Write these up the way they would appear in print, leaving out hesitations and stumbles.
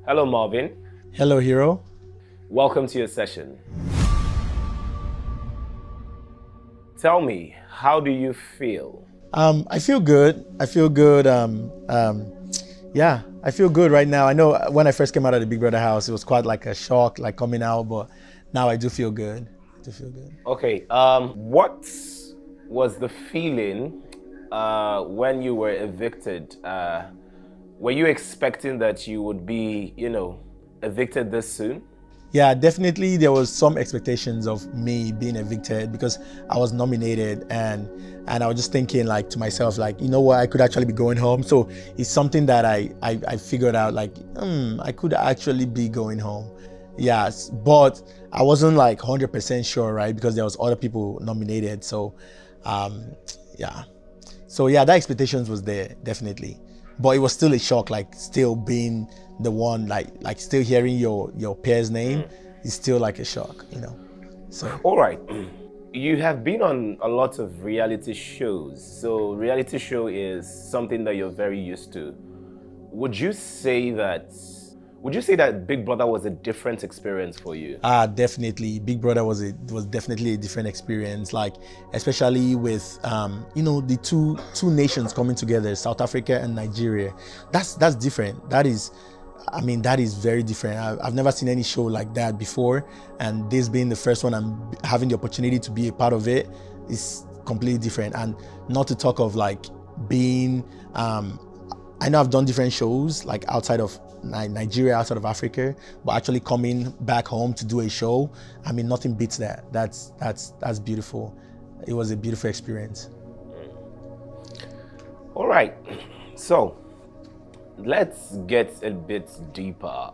Hello, Marvin. Hello, hero. Welcome to your session. Tell me, how do you feel? I feel good. I feel good. Yeah, I feel good right now. I know when I first came out of the Big Brother house, it was quite like a shock, like coming out, but now I do feel good. I do feel good. Okay, what was the feeling when you were evicted? Were you expecting that you would be, evicted this soon? Yeah, definitely there was some expectations of me being evicted because I was nominated and I was just thinking like to myself, like, you know what, I could actually be going home. So it's something that I figured out like, I could actually be going home. Yes, but I wasn't like 100% sure, right? Because there was other people nominated. So yeah. So yeah, that expectations was there, definitely. But it was still a shock, like still being the one, like still hearing your peer's name is still like a shock, you know. So All right. You have been on a lot of reality shows. So reality show is something that you're very used to. Would you say that would you say that Big Brother was a different experience for you? definitely, Big Brother was definitely a different experience. Like especially with the two nations coming together, South Africa and Nigeria. That's different. That is very different. I've never seen any show like that before, and this being the first one, I'm having the opportunity to be a part of it is completely different. And not to talk of like being I know I've done different shows like outside of Nigeria, outside of Africa, but actually coming back home to do a show, I mean, nothing beats that. That's beautiful. It was a beautiful experience. All right. So, let's get a bit deeper.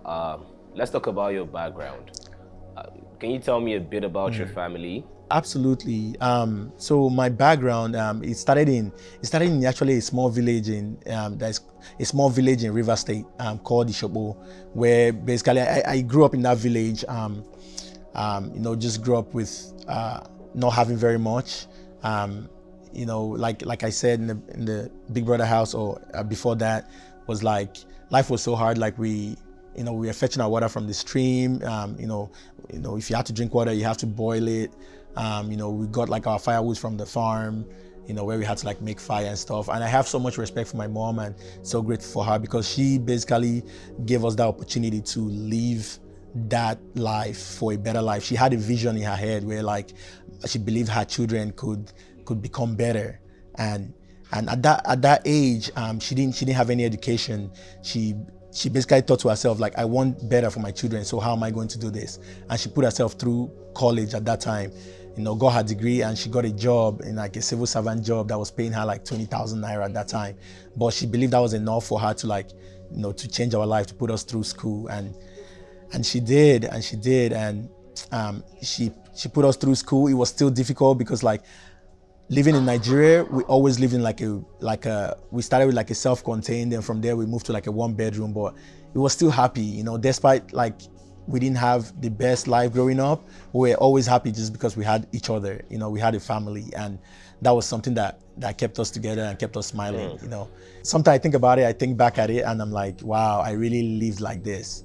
Let's talk about your background. Can you tell me a bit about your family? Absolutely. So my background, it started in actually a small village there's a small village in River State called Ishopo, where basically I grew up in that village. Just grew up with not having very much. Like I said in the Big Brother house or before that, was like life was so hard. Like we were fetching our water from the stream. If you had to drink water, you have to boil it. We got like our firewood from the farm, where we had to like make fire and stuff. And I have so much respect for my mom and so grateful for her because she basically gave us that opportunity to live that life for a better life. She had a vision in her head where like she believed her children could become better. And at that age, she didn't have any education. She basically thought to herself like, I want better for my children, so how am I going to do this? And she put herself through college at that time, got her degree, and she got a job in like a civil servant job that was paying her like 20,000 naira at that time. But she believed that was enough for her to like, to change our life, to put us through school. And she did, and she put us through school. It was still difficult because like living in Nigeria, we always lived in we started with like a self-contained, and from there we moved to like a one bedroom, but it was still happy, despite like we didn't have the best life growing up. We were always happy just because we had each other, we had a family, and that was something that kept us together and kept us smiling. Sometimes I think about it, I think back at it, and I'm like, wow, I really lived like this,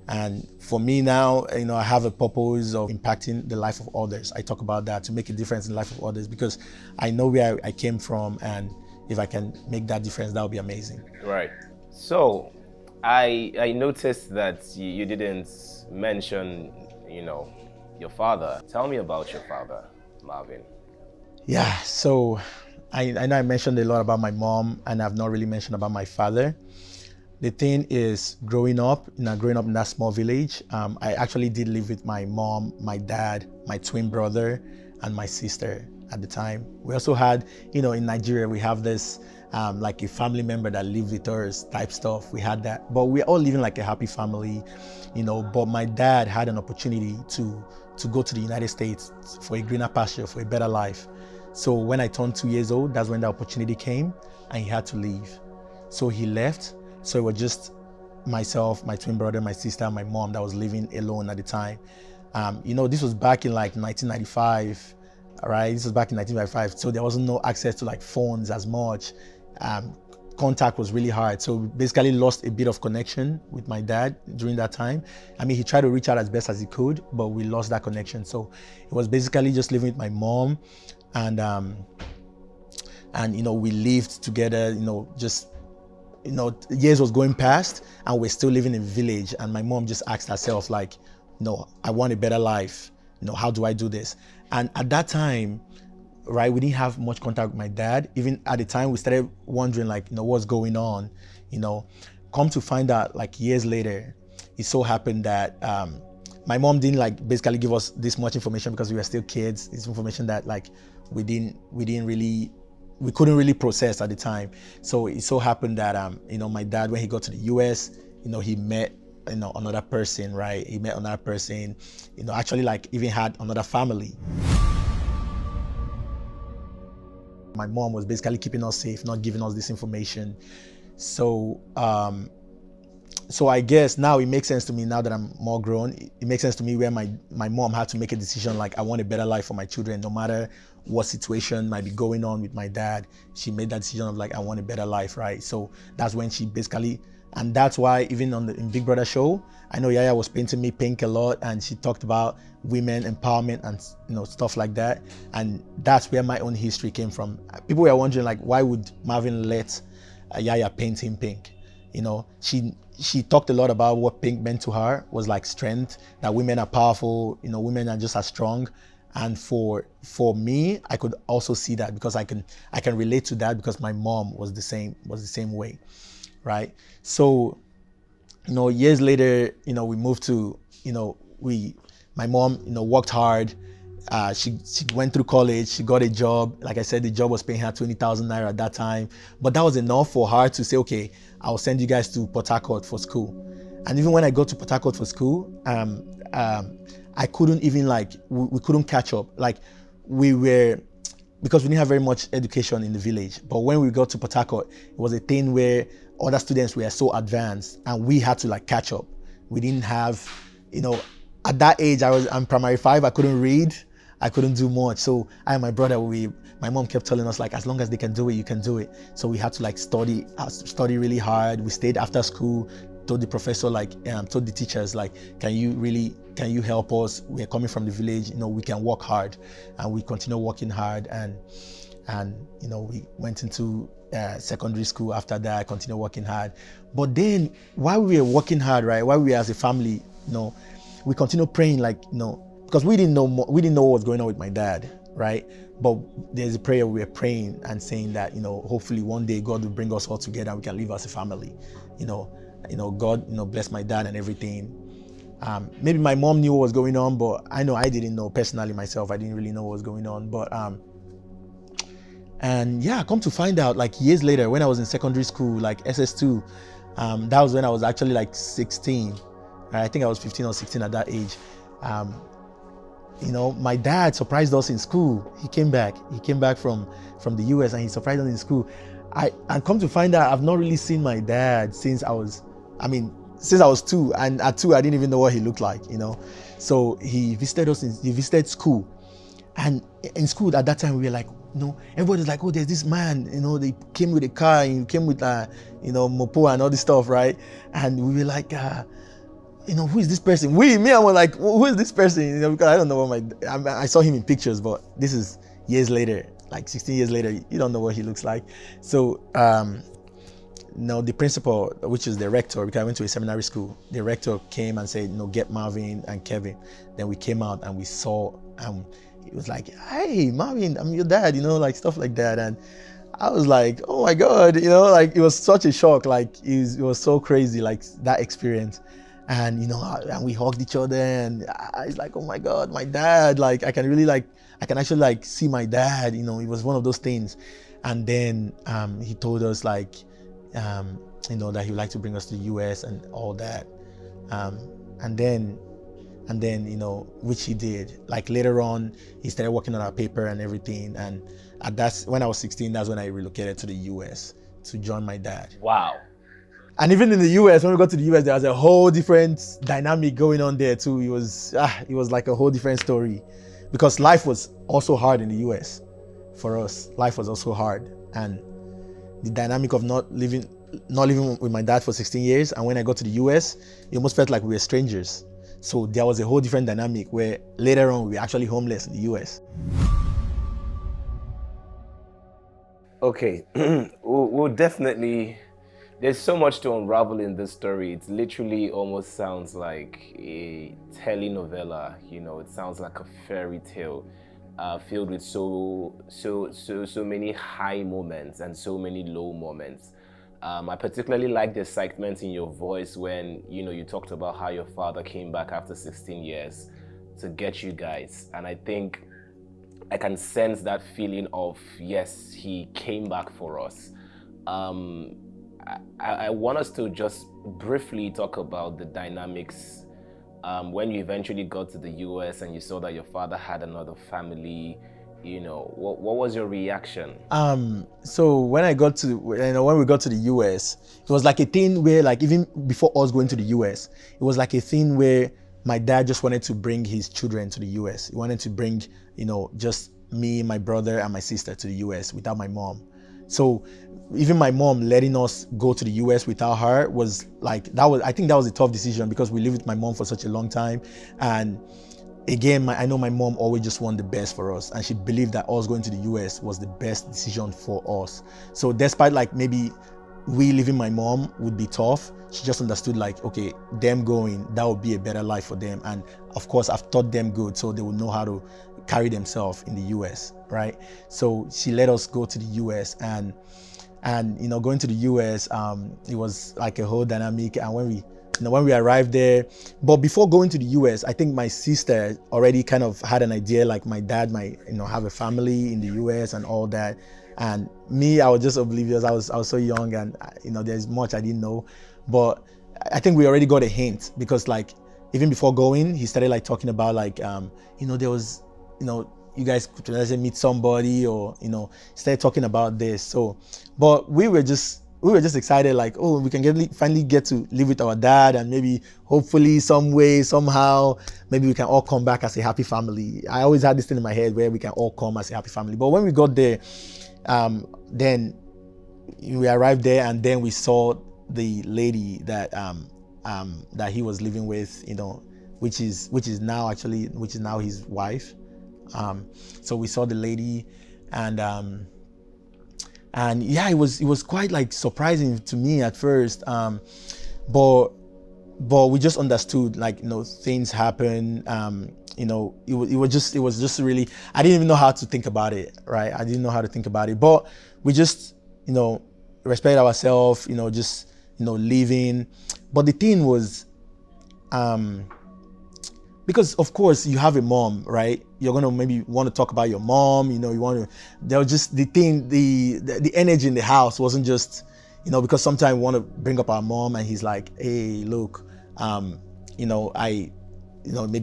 and for me now, I have a purpose of impacting the life of others. I talk about that, to make a difference in the life of others, because I know where I came from, and if I can make that difference, that would be amazing. Right. So, I noticed that you didn't mention, your father. Tell me about your father, Marvin. Yeah, so I know I mentioned a lot about my mom, and I've not really mentioned about my father. The thing is, growing up in that small village, I actually did live with my mom, my dad, my twin brother, and my sister at the time. We also had, in Nigeria, we have this like a family member that lived with us type stuff. We had that, but we're all living like a happy family, But my dad had an opportunity to go to the United States for a greener pasture, for a better life. So when I turned 2 years old, that's when the opportunity came, and he had to leave. So he left. So it was just myself, my twin brother, my sister, and my mom that was living alone at the time. This was back in like 1995, all right? This was back in 1995. So there wasn't no access to like phones as much. contact was really hard. So we basically lost a bit of connection with my dad during that time. I mean, he tried to reach out as best as he could, but we lost that connection. So it was basically just living with my mom, and we lived together. Years was going past, and we're still living in a village. And my mom just asked herself, like, I want a better life. How do I do this? And at that time, right, we didn't have much contact with my dad. Even at the time, we started wondering, like, what's going on. Come to find out, like, years later, it so happened that my mom didn't, like, basically give us this much information because we were still kids. It's information that, like, we couldn't really process at the time. So it so happened that my dad, when he got to the US, he met another person, right? He met another person, actually, like, even had another family. My mom was basically keeping us safe, not giving us this information. So I guess now it makes sense to me, now that I'm more grown. It makes sense to me where my mom had to make a decision, like, I want a better life for my children, no matter what situation might be going on with my dad. She made that decision of, like, I want a better life, right? So that's when she basically, and that's why even in Big Brother show, I know Yaya was painting me pink a lot, and she talked about women empowerment and stuff like that. And that's where my own history came from. People were wondering, like, why would Marvin let Yaya paint him pink? She talked a lot about what pink meant to her, was like strength, that women are powerful, women are just as strong. And for me, I could also see that, because I can relate to that, because my mom was the same way, right? So, years later, we moved to, my mom, worked hard. She went through college, she got a job. Like I said, the job was paying her 20,000 naira at that time. But that was enough for her to say, okay, I'll send you guys to Port Harcourt for school. And even when I got to Port Harcourt for school, I couldn't even, like, we couldn't catch up. Like, because we didn't have very much education in the village. But when we got to Port Harcourt, it was a thing where other students were so advanced, and we had to, like, catch up. We didn't have, at that age, I'm primary 5, I couldn't read, I couldn't do much. So I and my brother, my mom kept telling us, like, as long as they can do it, you can do it. So we had to, like, study really hard. We stayed after school, told the professor, like, told the teachers, like, can you help us? We're coming from the village, we can work hard. And we continue working hard, and we went into secondary school. After that, I continued working hard. But then, while we were working hard, right, while we were as a family, we continued praying, like, because we didn't know what was going on with my dad, right? But there's a prayer we were praying and saying that, hopefully one day God will bring us all together and we can live as a family. God, bless my dad and everything. Maybe my mom knew what was going on, but I know I didn't know personally myself. I didn't really know what was going on. But and yeah, come to find out, like, years later, when I was in secondary school, like SS2, that was when I was actually, like, 16. I think I was 15 or 16 at that age. My dad surprised us in school. He came back from the US, and he surprised us in school. And come to find out, I've not really seen my dad since I was 2, and at 2 I didn't even know what he looked like, So he visited us, he visited school. And in school at that time, we were like, everybody's like, oh, there's this man, they came with a car, and he came with mopo and all this stuff, right? And we were like, who is this person? I was like, who is this person? Because I don't know what I saw him in pictures, but this is years later, like 16 years later, you don't know what he looks like. So, the principal, which is the rector, because I went to a seminary school, the rector came and said, get Marvin and Kevin. Then we came out and we saw, it was like, hey, Marvin, I'm your dad, like stuff like that. And I was like, oh my God, like, it was such a shock. Like, it was so crazy, like, that experience. And, and we hugged each other, and I was like, oh my God, my dad, like, I can actually, like, see my dad, it was one of those things. And then he told us, like, that he would like to bring us to the US and all that. And then, which he did. Like, later on, he started working on our paper and everything. And when I was 16, that's when I relocated to the US to join my dad. Wow. And even in the US, when we got to the US, there was a whole different dynamic going on there too. It was like a whole different story, because life was also hard in the US for us. Life was also hard, and the dynamic of not living with my dad for 16 years, and when I got to the US, it almost felt like we were strangers. So there was a whole different dynamic where later on we were actually homeless in the US. Okay, we'll definitely. There's so much to unravel in this story. It literally almost sounds like a telenovela. It sounds like a fairy tale, filled with so many high moments and so many low moments. I particularly like the excitement in your voice when you talked about how your father came back after 16 years to get you guys, and I think I can sense that feeling of, yes, he came back for us. I want us to just briefly talk about the dynamics when you eventually got to the US and you saw that your father had another family. What was your reaction? So when we got to the US, it was like a thing where, like, even before us going to the US, it was like a thing where my dad just wanted to bring his children to the US. He wanted to bring, just me, my brother, and my sister to the US without my mom. So even my mom letting us go to the US without her was like, I think that was a tough decision, because we lived with my mom for such a long time. And again, I know my mom always just wanted the best for us, and she believed that us going to the US was the best decision for us. So despite, like, maybe we leaving my mom would be tough, she just understood, like, okay, them going, that would be a better life for them. And of course, I've taught them good, so they will know how to carry themselves in the US, right? So she let us go to the US, and going to the US, it was like a whole dynamic. And when we arrived there, but before going to the US, I think my sister already kind of had an idea, like my dad might have a family in the US and all that. And me, I was just oblivious. I was so young, and there's much I didn't know. But I think we already got a hint, because, like, even before going, he started, like, talking about, like, there was, you guys could, let's say, meet somebody, or started talking about this. So, but we were just excited, like, oh, we can finally get to live with our dad, and maybe hopefully some way, somehow, maybe we can all come back as a happy family. I always had this thing in my head where we can all come as a happy family. But when we got there, then we arrived there, and then we saw the lady that that he was living with, which is now his wife. So we saw the lady, and yeah, it was quite, like, surprising to me at first, but we just understood, like, things happen. It was just really, I didn't even know how to think about it, right? I didn't know how to think about it, but we just respect ourselves, just living. But the thing was, because of course you have a mom, right? You're gonna maybe want to talk about your mom, there was just the thing, the energy in the house wasn't just, because sometimes we want to bring up our mom, and he's like, hey, look, maybe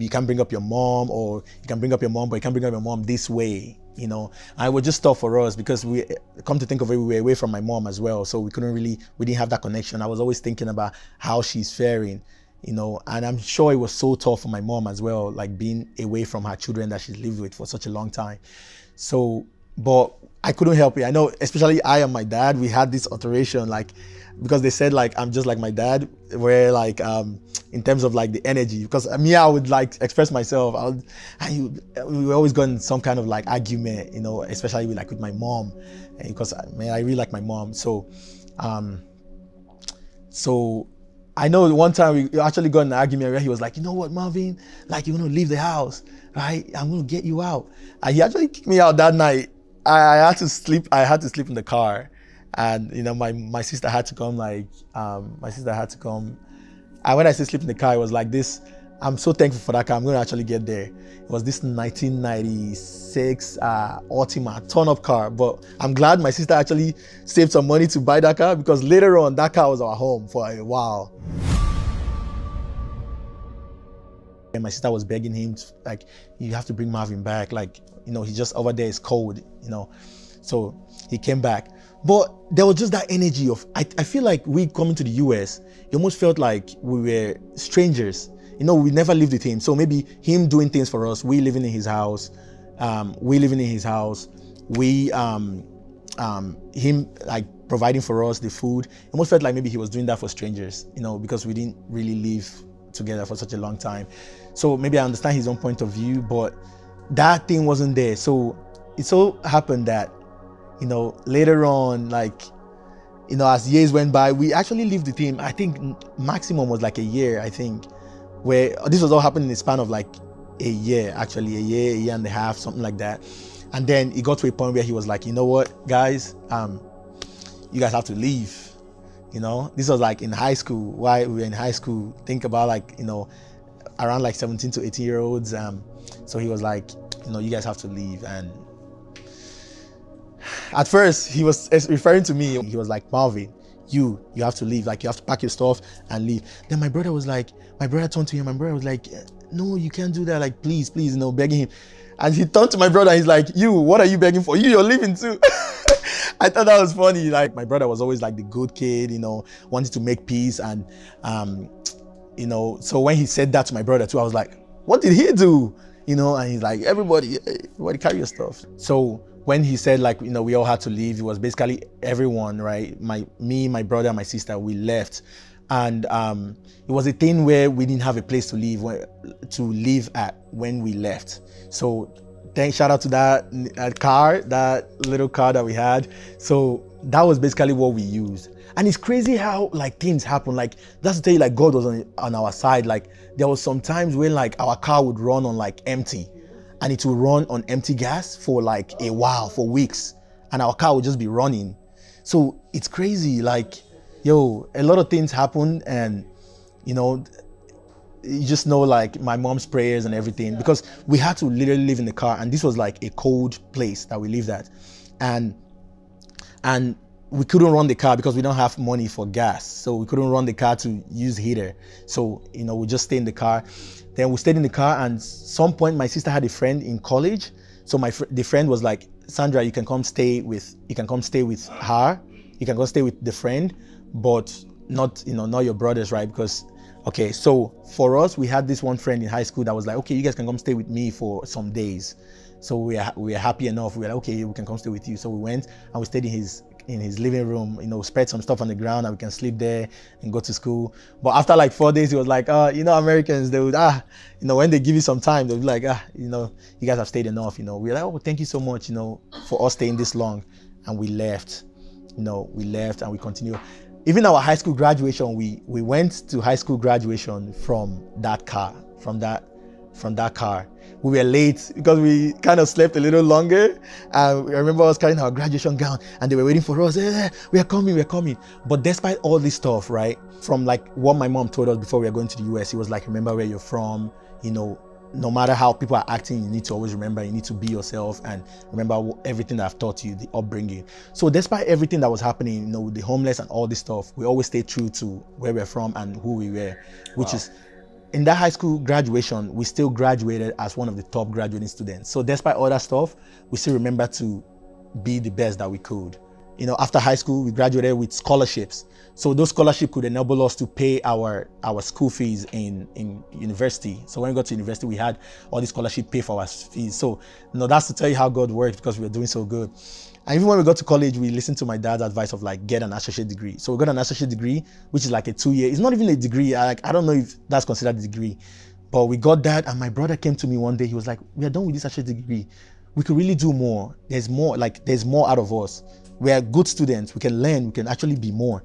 you can bring up your mom, or you can bring up your mom, but you can't bring up your mom this way, And it was just tough for us, because we, come to think of it, we were away from my mom as well, so we didn't have that connection. I was always thinking about how she's faring, and I'm sure it was so tough for my mom as well, like being away from her children that she's lived with for such a long time. So, but I couldn't help it. I know, especially I and my dad, we had this alteration, like, because they said, like, I'm just like my dad, where, like, in terms of, like, the energy, because me, I would, like, express myself, we always got in some kind of, like, argument, especially with my mom, because, man, I really like my mom. So I know one time we actually got in an argument where he was like, you know what, Marvin, like, you're gonna leave the house, right? I'm gonna get you out. And he actually kicked me out that night. I had to sleep in the car, and my sister had to come, and when I say sleep in the car, it was like this. I'm so thankful for that car. I'm going to actually get there. It was this 1996 Altima turn-up car, but I'm glad my sister actually saved some money to buy that car, because later on, that car was our home for a while. And my sister was begging him, like, you have to bring Marvin back. Like, he's just over there, it's cold, So he came back. But there was just that energy of, I feel like we coming to the US, it almost felt like we were strangers. We never lived with him. So maybe him doing things for us, we living in his house, we him like providing for us the food. It almost felt like maybe he was doing that for strangers, because we didn't really live together for such a long time. So maybe I understand his own point of view, but that thing wasn't there. So it so happened that, later on, like, as years went by, we actually lived with him. I think maximum was like a year, I think, where this was all happening in the span of like a year, actually, a year and a half, something like that. And then it got to a point where he was like, you know what, guys, you guys have to leave. This was like in high school. While we were in high school, think about like, around like 17 to 18 year olds. So he was like, you guys have to leave. And at first he was referring to me. He was like, Marvin, you have to leave. Like, you have to pack your stuff and leave. Then my brother turned to him. My brother was like, no, you can't do that. Like, please, begging him. And he turned to my brother and he's like, what are you begging for? You're leaving too. I thought that was funny. Like, my brother was always like the good kid, wanted to make peace. And, so when he said that to my brother too, I was like, what did he do? And he's like, everybody carry your stuff. So when he said like, we all had to leave, it was basically everyone, right? Me, my brother, and my sister, we left. And it was a thing where we didn't have a place to live at when we left. So shout out to that little car that we had. So that was basically what we used. And it's crazy how like things happen. Like, that's to tell you, like, God was on our side. Like, there was some times when like our car would run on like empty, and it would run on empty gas for like a while, for weeks, and our car would just be running. So it's crazy. Like, a lot of things happen, and you just know, like, my mom's prayers and everything, because we had to literally live in the car, and this was like a cold place that we lived at, and we couldn't run the car because we don't have money for gas. So we couldn't run the car to use heater. So, we just stay in the car. Then we stayed in the car, and some point my sister had a friend in college. So the friend was like, Sandra, you can come stay with her. You can go stay with the friend, but not your brothers, right? Because, okay, so for us, we had this one friend in high school that was like, okay, you guys can come stay with me for some days. So we are happy enough. We were like, okay, we can come stay with you. So we went and we stayed in his living room, spread some stuff on the ground and we can sleep there and go to school. But after like 4 days, he was like, Americans, they would, when they give you some time, they'll be like, you guys have stayed enough. We're like, oh, thank you so much, for us staying this long. And we left, and we continued. Even our high school graduation, we went to high school graduation from that car. We were late because we kind of slept a little longer. I remember us carrying our graduation gown and they were waiting for us. We are coming. But despite all this stuff, right, from like what my mom told us before we were going to the US, it was like, remember where you're from, no matter how people are acting, you need to always remember, you need to be yourself and remember everything that I've taught you, the upbringing. So despite everything that was happening, with the homeless and all this stuff, we always stayed true to where we're from and who we were, which is, in that high school graduation, we still graduated as one of the top graduating students. So despite all that stuff, we still remember to be the best that we could. After high school, we graduated with scholarships. So those scholarships could enable us to pay our school fees in university. So when we got to university, we had all the scholarship pay for our fees. So, that's to tell you how God worked, because we were doing so good. And even when we got to college, we listened to my dad's advice of like, get an associate degree. So we got an associate degree, which is like a 2-year. It's not even a degree. I don't know if that's considered a degree, but we got that. And my brother came to me one day. He was like, we are done with this associate degree. We could really do more. There's more out of us. We are good students. We can learn. We can actually be more.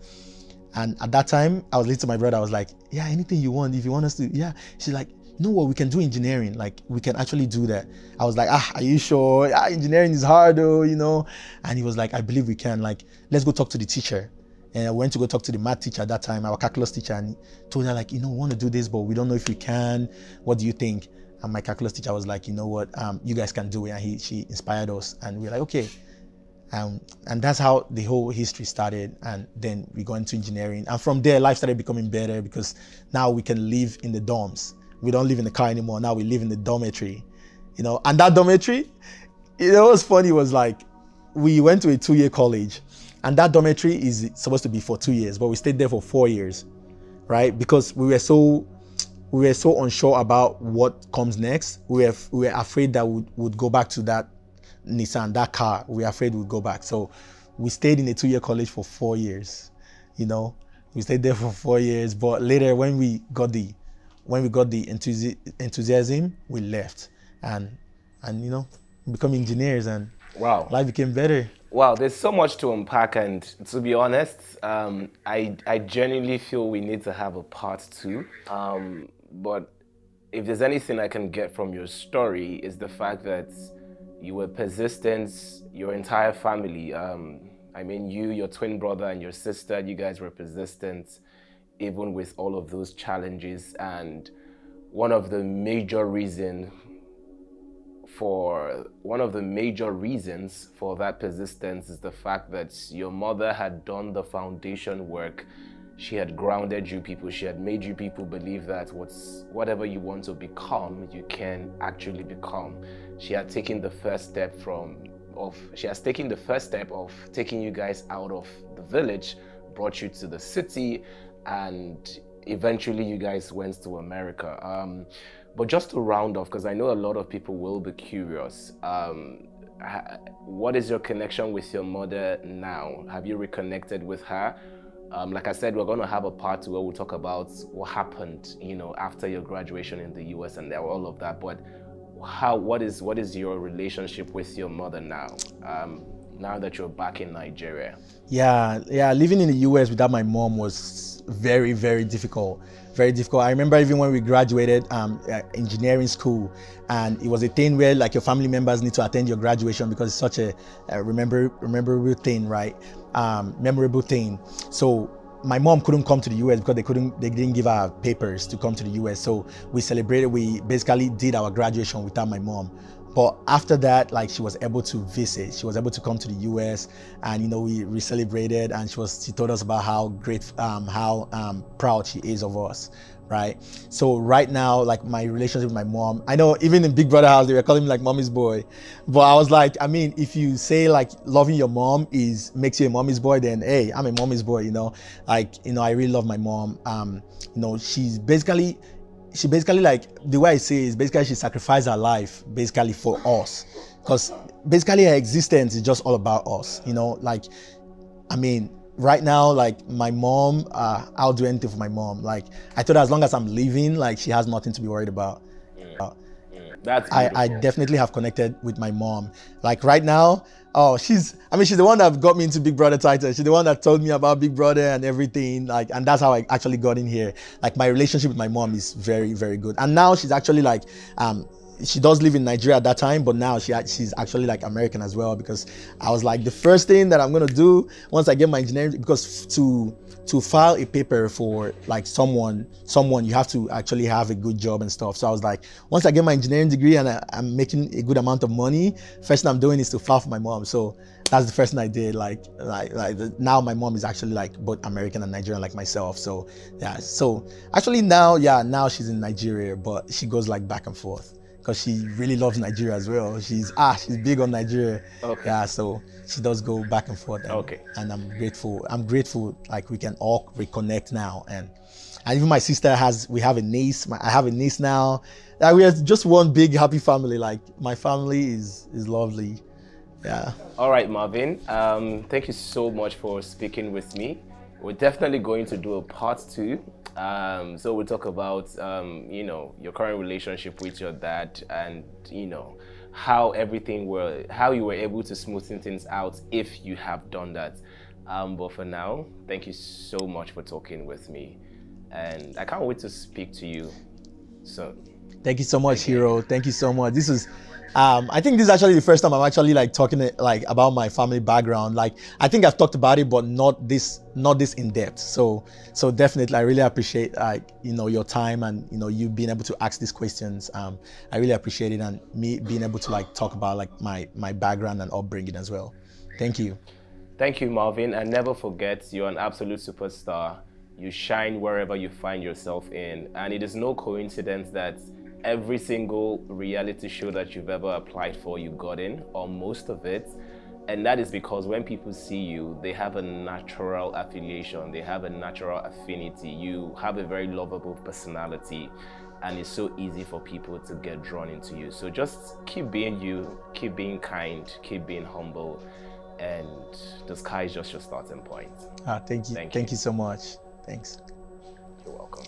And at that time, I was listening to my brother. I was like, yeah, anything you want. If you want us to, yeah. She's like, you know what, we can do engineering. Like, we can actually do that. I was like, are you sure? Engineering is hard though, And he was like, I believe we can. Like, let's go talk to the teacher. And I went to go talk to the math teacher at that time, our calculus teacher, and told her like, we want to do this, but we don't know if we can. What do you think? And my calculus teacher was like, you know what, you guys can do it. And she inspired us, and we were like, okay. And that's how the whole history started. And then we got into engineering. And from there, life started becoming better because now we can live in the dorms. We don't live in the car anymore. Now we live in the dormitory, And that dormitory, what's funny was like, we went to a 2-year college, and that dormitory is supposed to be for 2 years, but we stayed there for 4 years, right? Because we were so unsure about what comes next. We were afraid that we would go back to that Nissan, that car. We were afraid we'd go back. So we stayed in a 2-year college for 4 years. You know, we stayed there for 4 years. But later, when we got the enthusiasm, we left and become engineers, and Wow. life became better. Wow, there's so much to unpack, and to be honest, I genuinely feel we need to have a part two. But if there's anything I can get from your story, is the fact that you were persistent, your entire family. I mean, you, your twin brother, and your sister, you guys were persistent, even with all of those challenges. And one of the major reasons for that persistence is the fact that your mother had done the foundation work. She had grounded you people. She had made you people believe that whatever you want to become, you can actually become. She had taken the first step of taking you guys out of the village, brought you to the city, and eventually you guys went to America. But just to round off, because I know a lot of people will be curious, what is your connection with your mother now? Have you reconnected with her? Like I said, we're going to have a part two where we'll talk about what happened, after your graduation in the US and all of that. But what is your relationship with your mother now? Now that you're back in Nigeria? Yeah. Living in the US without my mom was very, very difficult. Very difficult. I remember even when we graduated engineering school, and it was a thing where like your family members need to attend your graduation because it's such a memorable thing, right? Memorable thing. So my mom couldn't come to the US because they didn't give her papers to come to the US. So we basically did our graduation without my mom. But after that, like, she was able to visit. She was able to come to the US, and we celebrated, and she told us about how proud she is of us, right? So right now, like, my relationship with my mom, I know even in Big Brother house they were calling me like mommy's boy, but I was like, I mean, if you say like loving your mom makes you a mommy's boy, then hey, I'm a mommy's boy, I really love my mom. She basically, like, the way I say is basically she sacrificed her life basically for us, because basically her existence is just all about us, like, I mean, right now, like, my mom, I'll do anything for my mom. Like, I told her as long as I'm living, like, she has nothing to be worried about. That's I definitely have connected with my mom. Like, right now, she's the one that got me into Big Brother title. She's the one that told me about Big Brother and everything. Like, and that's how I actually got in here. Like, my relationship with my mom is very, very good. And now she's actually like, she does live in Nigeria at that time, but now she's actually like American as well, because I was like, the first thing that I'm gonna do once I get my engineering, because to file a paper for like someone, you have to actually have a good job and stuff. So I was like, once I get my engineering degree and I'm making a good amount of money, first thing I'm doing is to file for my mom. So that's the first thing I did. Like now my mom is actually like both American and Nigerian like myself. So yeah. So actually now she's in Nigeria, but she goes like back and forth, because she really loves Nigeria as well. She's big on Nigeria. Okay. Yeah, so she does go back and forth. And I'm grateful like we can all reconnect now. And even my sister I have a niece now. Like, we are just one big happy family. Like, my family is lovely. Yeah. All right, Marvin. Thank you so much for speaking with me. We're definitely going to do a part two. So we'll talk about, your current relationship with your dad, and, how you were able to smoothen things out if you have done that. But for now, thank you so much for talking with me. And I can't wait to speak to you soon. Thank you so much, Hero. Thank you so much. This is I think this is actually the first time I'm actually like talking like about my family background. Like, I think I've talked about it, but not this in depth. So definitely, I really appreciate your time, and you being able to ask these questions. I really appreciate it, and me being able to like talk about like my background and upbringing as well. Thank you. Thank you, Marvin, and never forget, you're an absolute superstar. You shine wherever you find yourself in, and it is no coincidence that every single reality show that you've ever applied for, you got in, or most of it. And that is because when people see you, they have a natural affiliation, they have a natural affinity. You have a very lovable personality, and it's so easy for people to get drawn into you. So just keep being you, keep being kind, keep being humble, and the sky is just your starting point. Thank you. Thank Thank you. you so much. Thanks. You're welcome.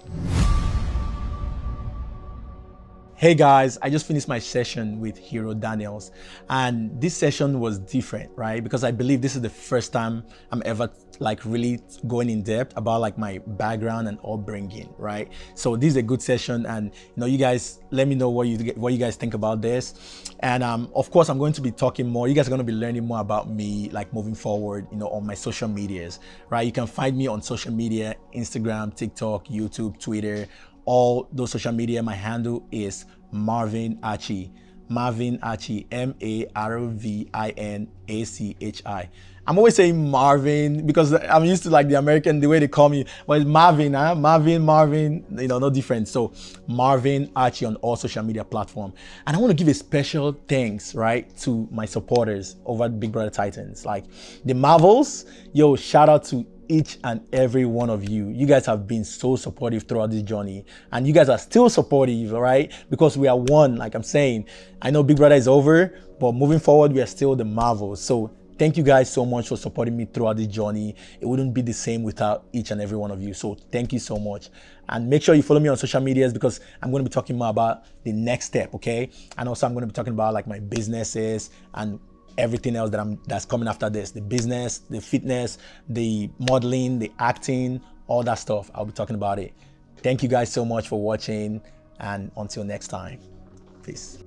Hey guys, I just finished my session with Hero Daniels, and this session was different, right? Because I believe this is the first time I'm ever like really going in depth about like my background and upbringing, right? So this is a good session, and you guys let me know what you guys think about this. And of course, I'm going to be talking more. You guys are going to be learning more about me, like moving forward, on my social medias, right? You can find me on social media: Instagram, TikTok, YouTube, Twitter. All those social media. My handle is Marvin Achi. Marvin Achi, MarvinAchi. I'm always saying Marvin because I'm used to like the American, the way they call me, but it's Marvin, huh? Marvin, no difference. So Marvin Achi on all social media platform. And I want to give a special thanks, right, to my supporters over at Big Brother Titans. Like the Marvels, shout out to each and every one of you. You guys have been so supportive throughout this journey, and you guys are still supportive, all right? Because we are one, like I'm saying. I know Big Brother is over, but moving forward, we are still the Marvels. So thank you guys so much for supporting me throughout this journey. It wouldn't be the same without each and every one of you. So thank you so much. And make sure you follow me on social medias because I'm going to be talking more about the next step, okay? And also I'm going to be talking about like my businesses and everything else that's coming after this: the business, the fitness, the modeling, the acting, all that stuff. I'll be talking about it. Thank you guys so much for watching, and until next time, peace.